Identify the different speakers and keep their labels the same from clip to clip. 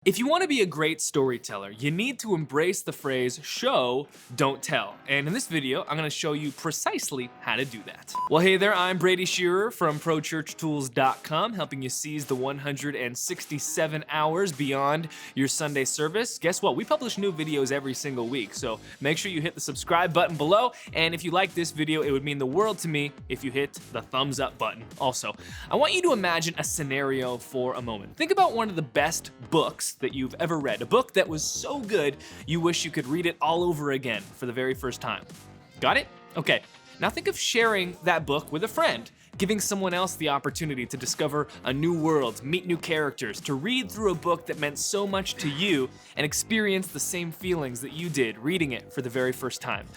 Speaker 1: If you want to be a great storyteller, you need to embrace the phrase show, don't tell. And in this video, I'm going to show you precisely how to do that. Well, hey there, I'm Brady Shearer from ProChurchTools.com, helping you seize the 167 hours beyond your Sunday service. Guess what? We publish new videos every single week, so make sure you hit the subscribe button below. And if you like this video, it would mean the world to me if you hit the thumbs up button. Also, I want you to imagine a scenario for a moment. Think about one of the best books that you've ever read, a book that was so good you wish you could read it all over again for the very first time. Got it? Okay, now think of sharing that book with a friend, giving someone else the opportunity to discover a new world, meet new characters, to read through a book that meant so much to you and experience the same feelings that you did reading it for the very first time.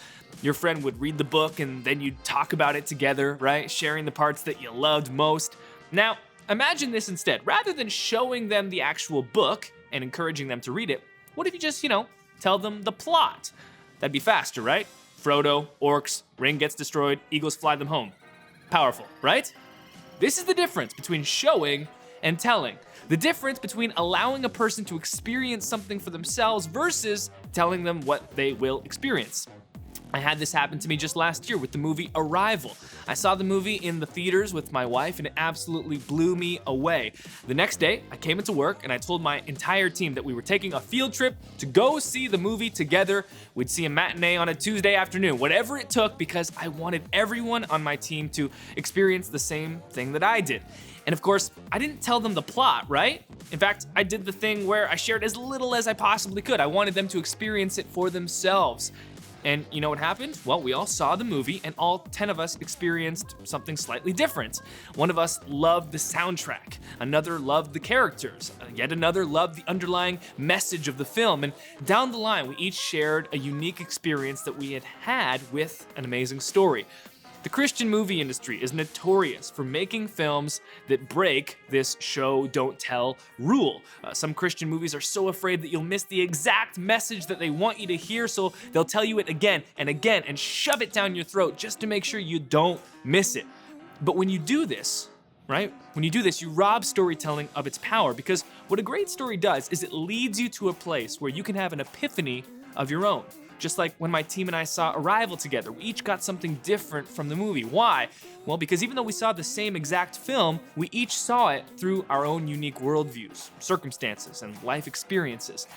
Speaker 1: Your friend would read the book and then you'd talk about it together, right? Sharing the parts that you loved most. Now, imagine this instead. Rather than showing them the actual book and encouraging them to read it, what if you just, tell them the plot? That'd be faster, right? Frodo, orcs, ring gets destroyed, eagles fly them home. Powerful, right? This is the difference between showing and telling. The difference between allowing a person to experience something for themselves versus telling them what they will experience. I had this happen to me just last year with the movie Arrival. I saw the movie in the theaters with my wife and it absolutely blew me away. The next day, I came into work and I told my entire team that we were taking a field trip to go see the movie together. We'd see a matinee on a Tuesday afternoon, whatever it took, because I wanted everyone on my team to experience the same thing that I did. And of course, I didn't tell them the plot, right? In fact, I did the thing where I shared as little as I possibly could. I wanted them to experience it for themselves. And you know what happened? Well, we all saw the movie and all 10 of us experienced something slightly different. One of us loved the soundtrack, another loved the characters, yet another loved the underlying message of the film. And down the line, we each shared a unique experience that we had had with an amazing story. The Christian movie industry is notorious for making films that break this show, don't tell rule. Some Christian movies are so afraid that you'll miss the exact message that they want you to hear, so they'll tell you it again and again and shove it down your throat just to make sure you don't miss it. But when you do this, right? When you do this, you rob storytelling of its power, because what a great story does is it leads you to a place where you can have an epiphany of your own. Just like when my team and I saw Arrival together, we each got something different from the movie. Why? Well, because even though we saw the same exact film, we each saw it through our own unique worldviews, circumstances, and life experiences.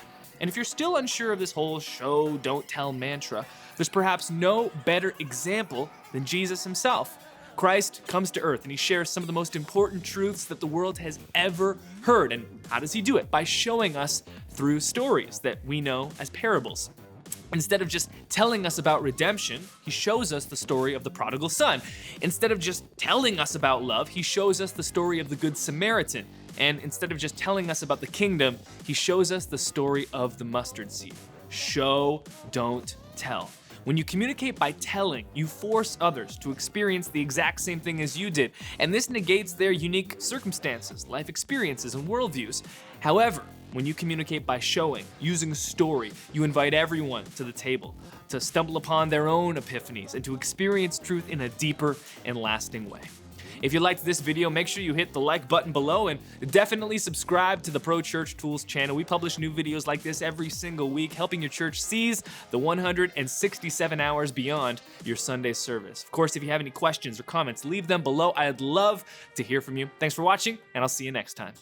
Speaker 1: And if you're still unsure of this whole show, don't tell mantra, there's perhaps no better example than Jesus himself. Christ comes to earth and he shares some of the most important truths that the world has ever heard. And how does he do it? By showing us through stories that we know as parables. Instead of just telling us about redemption, he shows us the story of the prodigal son. Instead of just telling us about love, he shows us the story of the Good Samaritan. And instead of just telling us about the kingdom, he shows us the story of the mustard seed. Show, don't tell. When you communicate by telling, you force others to experience the exact same thing as you did, and this negates their unique circumstances, life experiences, and worldviews. However, when you communicate by showing, using story, you invite everyone to the table to stumble upon their own epiphanies and to experience truth in a deeper and lasting way. If you liked this video, make sure you hit the like button below and definitely subscribe to the Pro Church Tools channel. We publish new videos like this every single week, helping your church seize the 167 hours beyond your Sunday service. Of course, if you have any questions or comments, leave them below. I'd love to hear from you. Thanks for watching, and I'll see you next time.